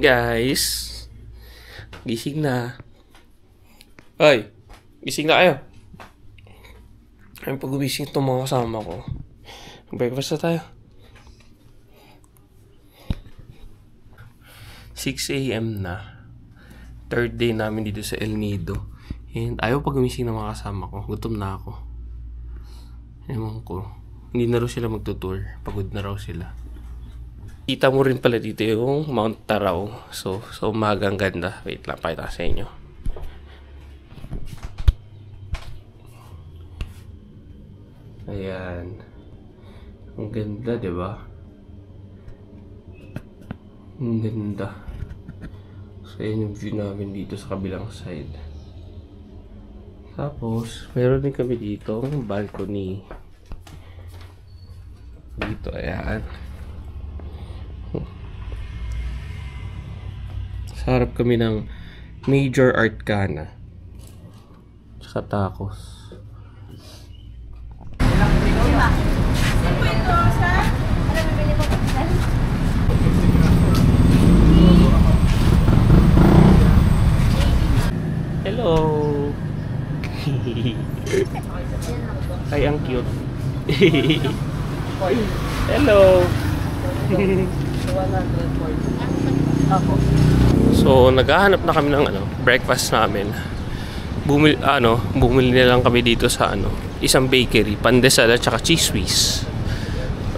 guys. Gising na. Ay, gising na kayo. Ayun, pag gumising itong mga kasama ko, breakfast na tayo. 6 AM na. Third day namin dito sa El Nido. And ayaw pag gumising ng mga kasama ko. Gutom na ako. Ewan ko. Hindi na raw sila magtutour. Pagod na raw sila. Kita mo rin pala dito yung Mount Tarao. So umagang ganda. Wait lang, pakita sa inyo. Ayan. Ang ganda, diba? Ang ganda. So, ayan yung view namin dito sa kabilang side. Tapos, meron din kami dito ang balcony. Dito, ayan. Sa harap kami ng Major Arcana. Tsaka tacos. Hello. Ay, ang cute. Hello. So, naghahanap na kami ng breakfast namin. Bumili na lang kami dito sa isang bakery, pandesal at saka cheese whiz.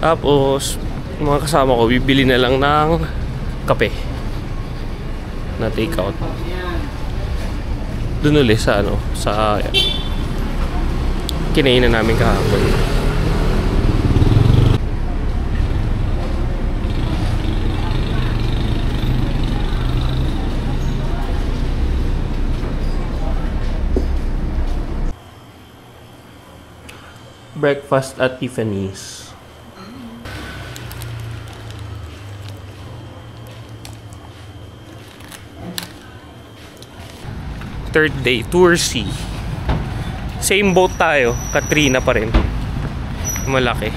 Tapos, mga kasama ko, bibili na lang ng kape na take out. Doon ulit sa kinainan namin kahapon. Breakfast at Tiffany's. Third day, Tour C. Same boat tayo, Katrina pa rin. Malaki.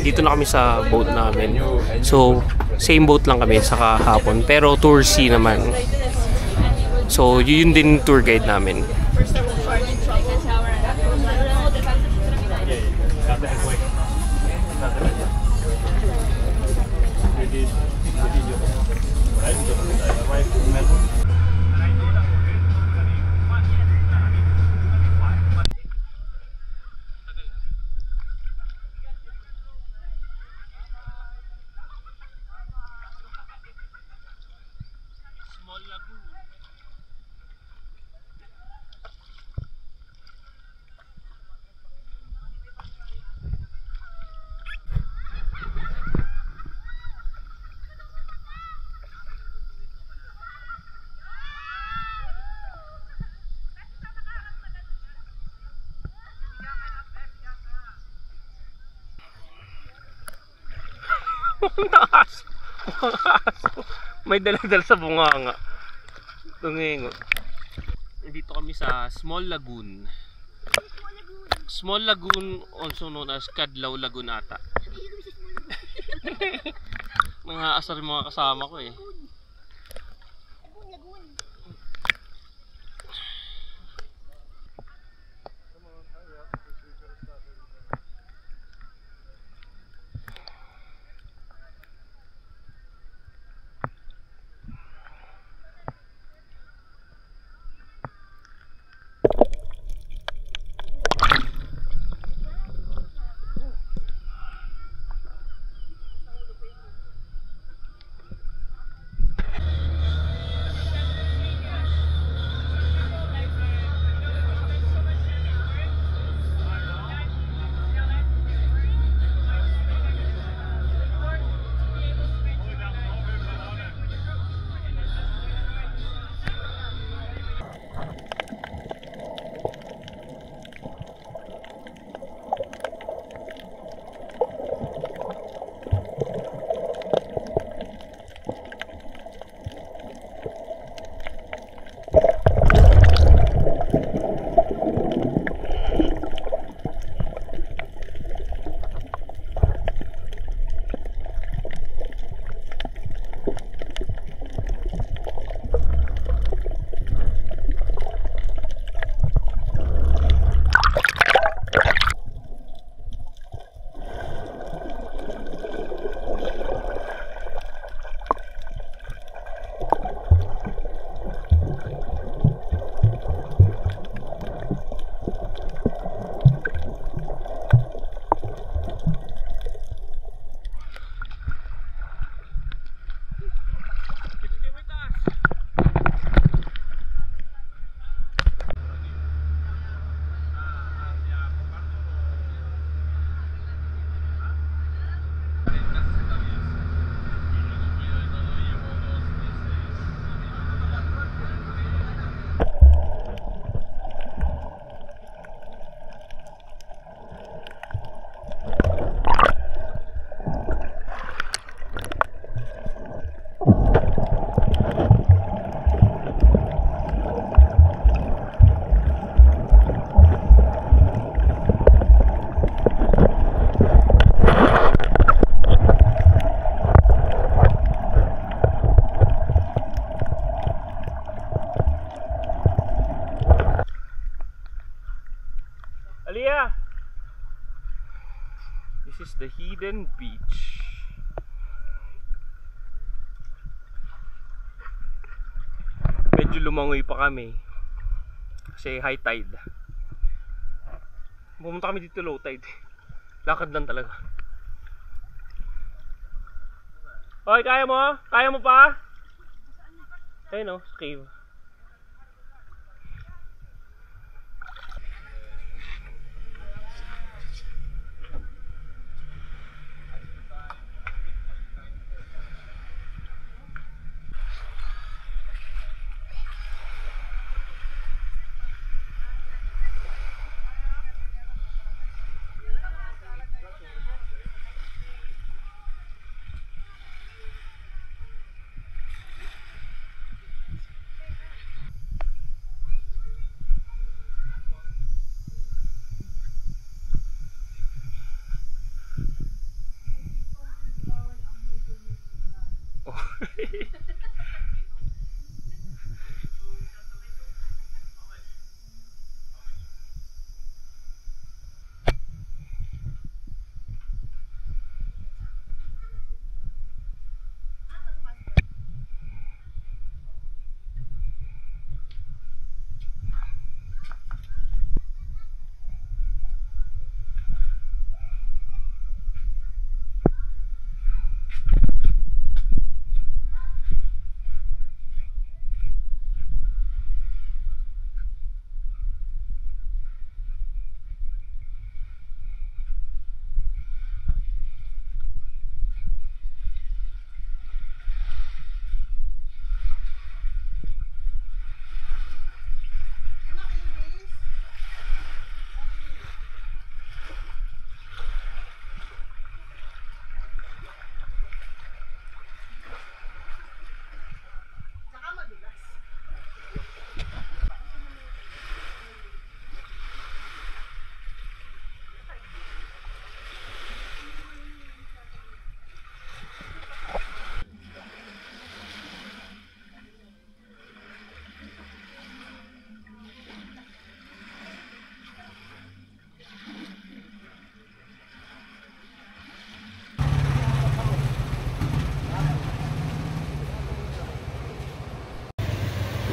Dito na kami sa boat namin. So, same boat lang kami sa kahapon. Pero Tour C naman. So, yun din tour guide namin. May dala-dala sa bunganga. Tungingo. Dito kami sa Small Lagoon. Small Lagoon, also known as Kadlaw Lagoon ata. Mga asar yung mga kasama ko eh. the Hidden Beach. Medyo lumangoy pa kami kasi high tide. Pumunta kami dito low tide. Lakad lang talaga. Hoy, kaya mo? Kaya mo pa? Ayun o, cave.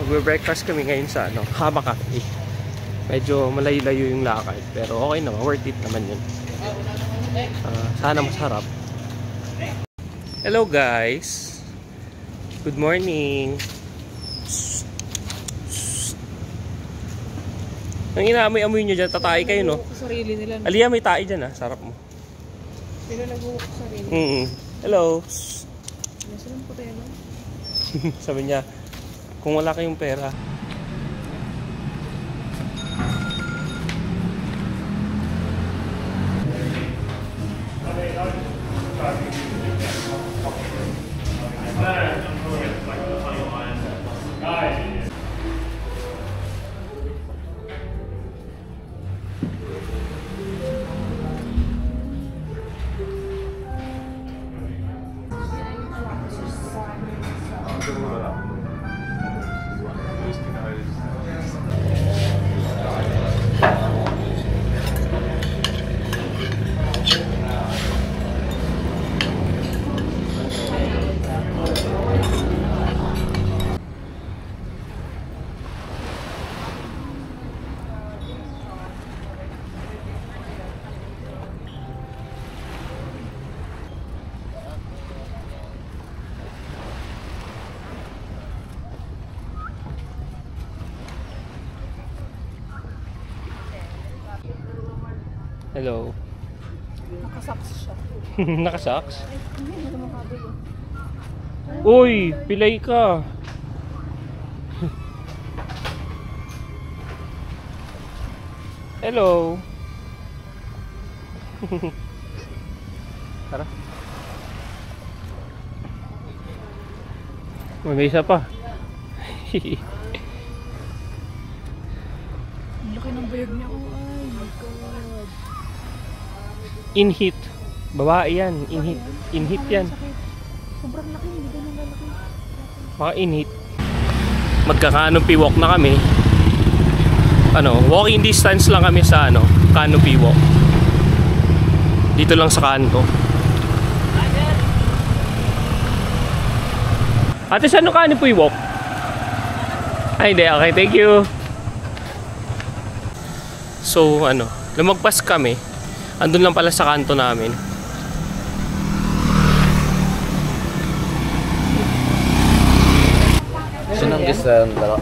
Magbe-breakfast kami ngayon sa Hama Cafe. Medyo malayo-layo yung lakad, pero okay naman, worth it naman yun. Sana masarap. Hello guys! Good morning! Ang inaamoy-amoy nyo dyan, tatay kayo no? Sarili nila. Aliyah, may tae dyan sarap mo. Sila nag-uwak sa sarili. Hello! Nasa lang po tayo no? Sabi niya, kung wala kayong pera. Hello. Nakasaks siya. Nakasaks? Hindi na naman kabilo. Uy, pilay ka. Hello. Tara. May isa pa. Ang laki ng bayag niya. Oh, ay my God. Inhit. Babae yan. Inhit. Inhit yan. Sobrang laki. Hindi ganun lalaki. Mga inhit. Magka-canopy walk na kami. Walking distance lang kami sa canopy walk. Dito lang sa kanto. Ate, saan ka ni Puy Walk? Ay, hindi. Okay, thank you. So, lumagpas kami. Andun lang pala sa kanto namin. Sinang isang dalawa?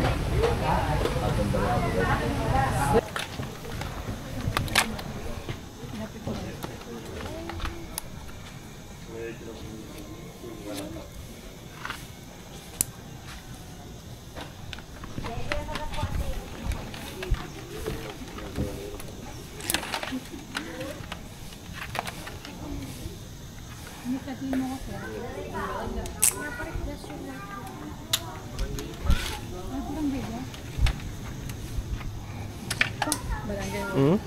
Hmm?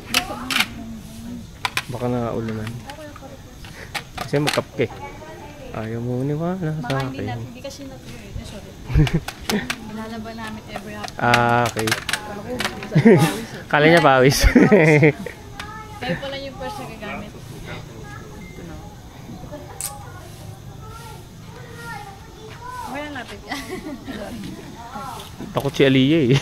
Baka naulan. Kasi magkapke. Ayaw mo niwala sa akin. Hindi kasi natuloy. Sorry. Nilalaban namin every hapon. Okay. Kala niya pawis. Kayo pala yung first na gagamit. Okay lang natin yan. Takot si Aliyah eh.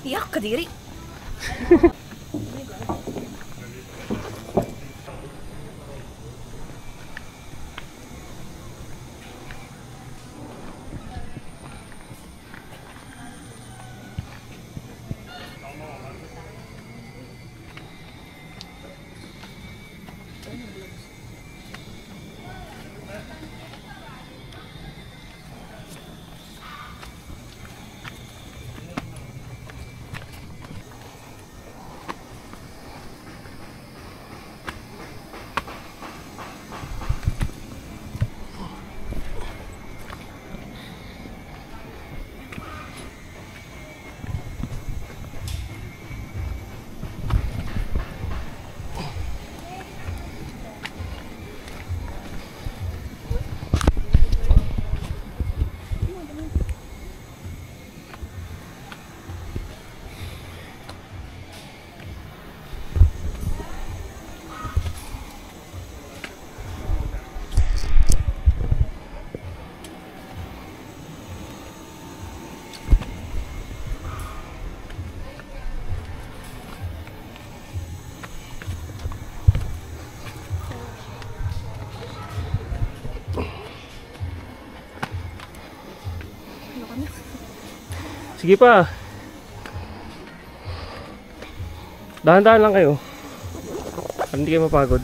Iyak ka diri. Sige pa. Dahan-dahan lang kayo. Para hindi kayo mapagod.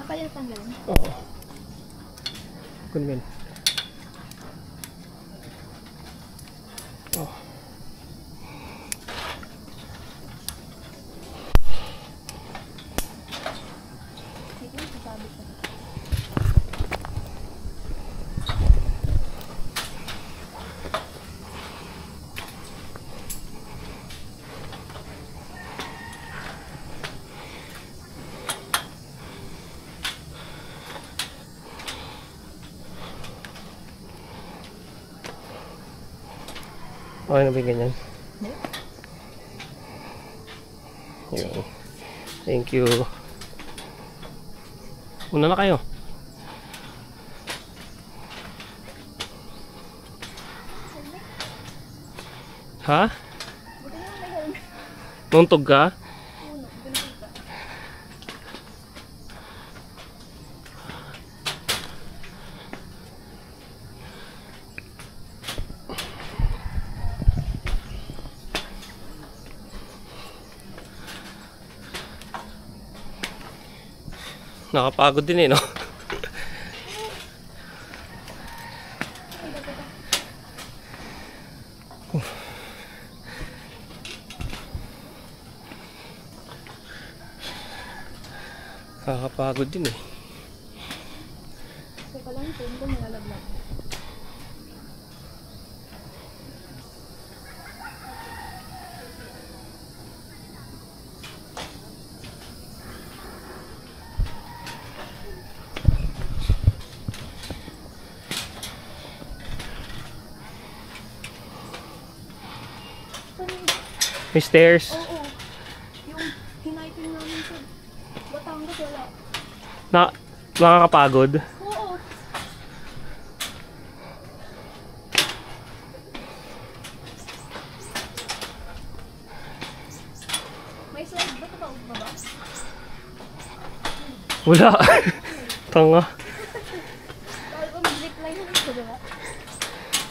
Kaya tanggalin. Oo. Kunmin. Oh. Okay na ba yung ganyan? Yun. Thank you. Una na kayo. Ha? Nuntog ka? Nakapagod din eh, no? Nakakapagod din eh. Teka lang, ito yung malalaglag. May stairs. Oo. Yung hiniking namin sa Batangas wala. Nakakapagod. Oo. May slide ba ito ba? Baba? Wala. Tanga. Dahil ko mag-zipline na ito, diba?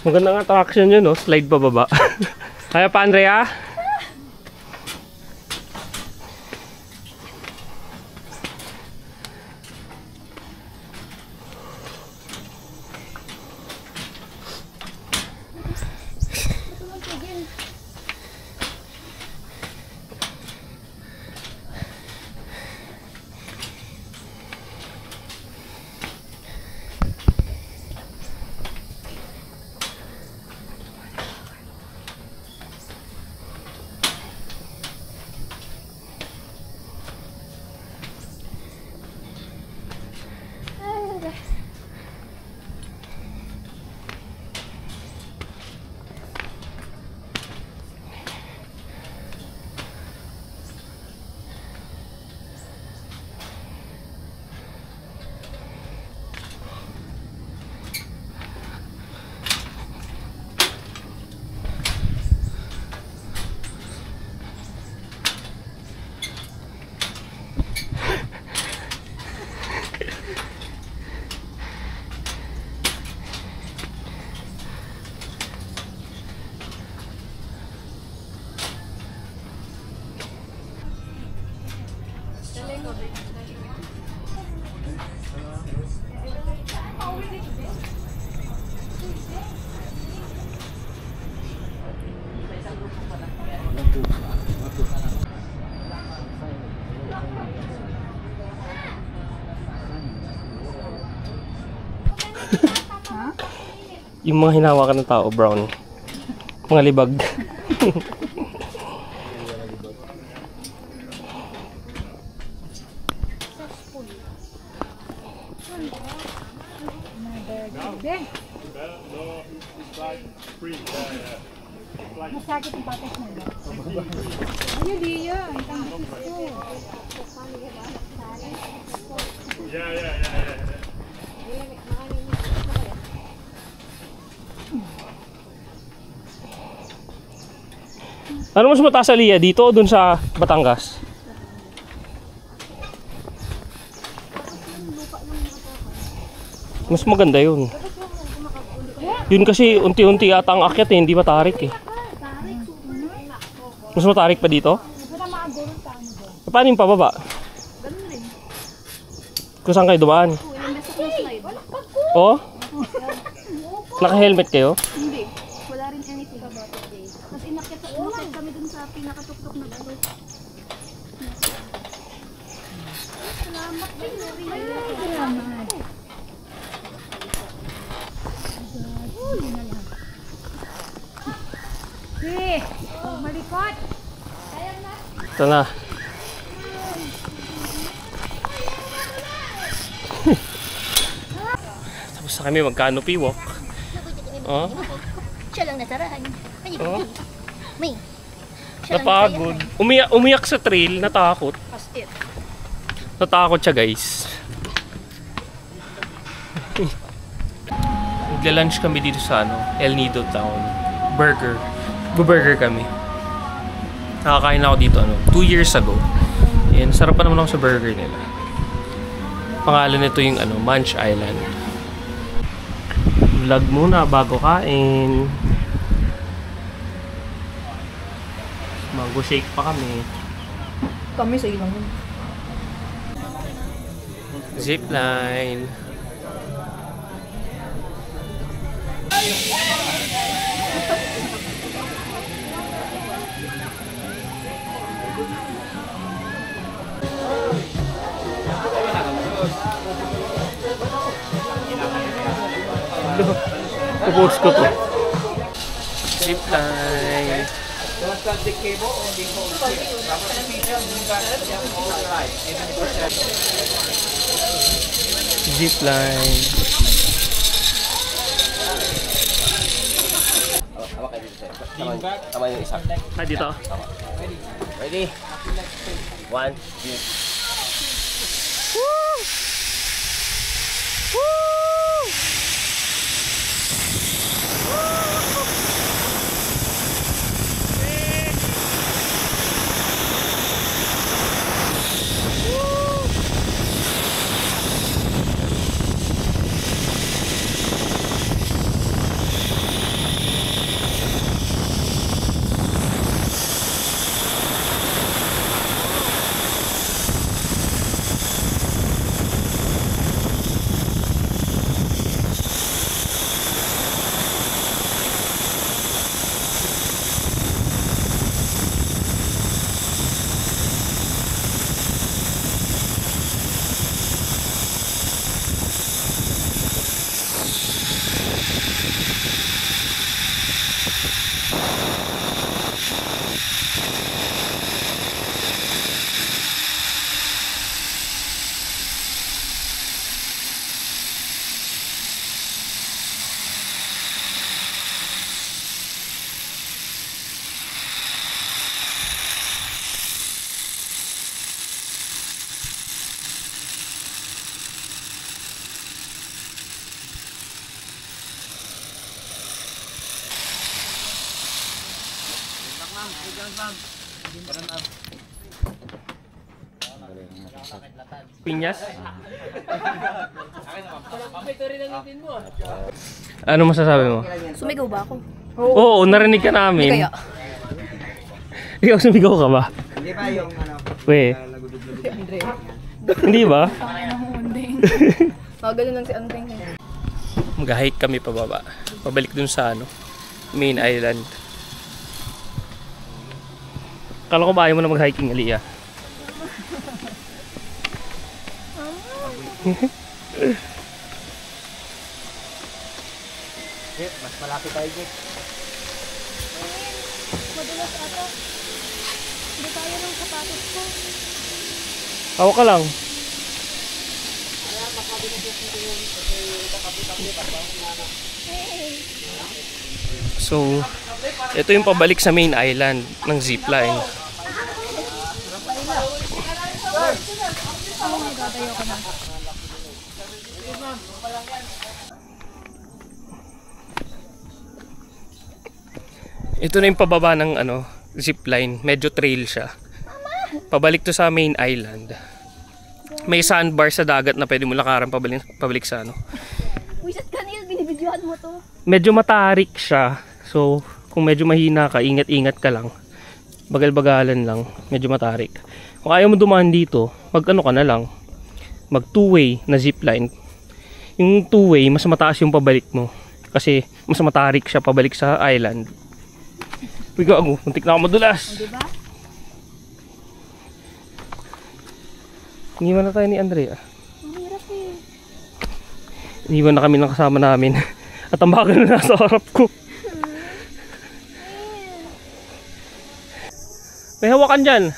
Magandang attraction yun, no? Slide pa baba. Kaya pa, Andrea? Yung mga hinawakan ng tao, brown. Mga libag. Masakit yung patas mo ba? Ayun, Lia. Ano mas mataas sa Lia? Dito o dun sa Batangas? Mas maganda yun. Yun kasi unti-unti yata ang akyat eh, hindi matarik eh. Mas matarik pa dito? Paano yung pababa? Kung saan kayo dumaan? Oh? Naka-helmet kayo? Hindi. Wala rin anything about it day. Tapos inakyat kami dun sa pinakatuktok na galo. Salamat din. Salamat. Hey, malikot. Ito na. Tapos na kami mag-canopy walk. Oh? Siya lang nasarahan. Ay, Oh? may. Napagod. Umiyak sa trail, natakot. As it. Natakot siya, guys. Nagla-lunch kami dito sa El Nido Town. Burger. Burger kami. Nakakain ako dito 2 years ago. Yan, sarap pa naman ako sa burger nila. Pangalan nito yung Munch Island. Vlog muna bago kain. Mango shake pa kami. Kami sa ilang. Zipline. Kupost ko to. Zipline. Zipline. Tama yung isa. Dito. Ready? 1, 2. Pinyas? Ano masasabi mo? Sumigaw ba ako? Oo, narinig ka namin. Kaya. Ikaw sumigaw ka ba? Hindi ba yung We. Hindi ba? Magano lang si Andeng. Mag-hike kami pababa. Pabalik dun sa main island. Kala ko ba ayaw mo na mag-hiking, Aliyah? mas malapit tayo dito. Madulas ata. Hindi kaya ng sapatos ko. Ako ka lang. So, ito yung pabalik sa main island ng zipline. Ito na yung pababa ng zipline. Medyo trail siya. Pabalik to sa main island. May sandbar sa dagat na pwede mo lakaran pabalik sa Wisat kanil, binibidyohan mo to. Medyo matarik siya. So, kung medyo mahina ka, ingat-ingat ka lang. Bagal-bagalan lang. Medyo matarik. Kung ayaw mo dumaan dito, mag ka na lang. Mag two-way na zipline. Yung two-way, mas mataas yung pabalik mo. Kasi mas matarik siya pabalik sa island. Uy, gago. Muntik na ako madulas. Diba? Iniwan na tayo ni Andrea. Ang hirap eh. Iniwan na kami ng kasama namin. At ang bagal na nasa harap ko. May hawakan dyan.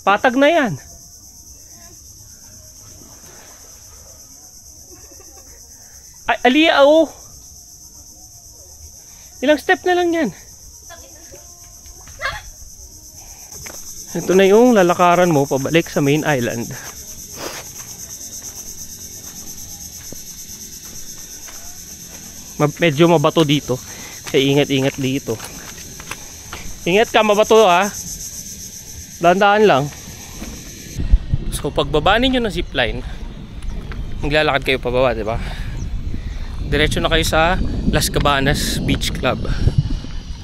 Patag na yan. Ay, Aliyah, oh. Ilang step na lang yan. Ito na yung lalakaran mo pabalik sa main island. Medyo mabato dito. Kaya ingat-ingat dito. Ingat ka, mabato ha. Dahan-dahan lang. So pagbaba ninyo ng zipline, maglalakad kayo pababa, di ba? Diretso na kayo sa Las Cabanas Beach Club.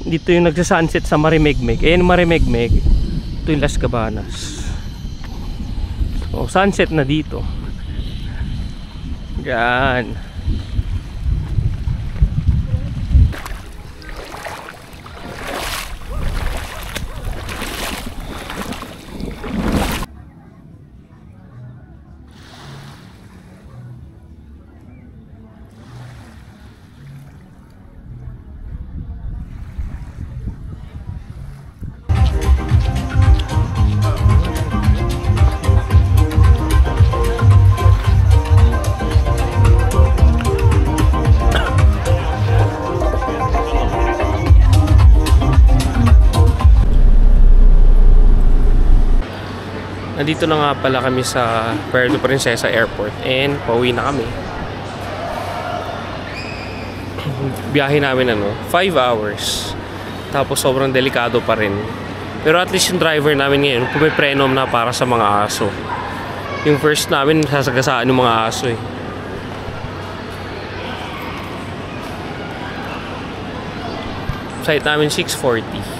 Dito yung nagsa-sunset sa Marimegmeg. Ayan Marimegmeg. Ito yung Las Cabanas. So sunset na dito. Yan. Nandito na nga pala kami sa Puerto Princesa Airport and pauwi na kami. Biyahe namin 5 hours. Tapos sobrang delikado pa rin. Pero at least yung driver namin ngayon pumipreno na para sa mga aso. Yung first namin sasagasaan yung mga aso eh. Flight namin 6:40.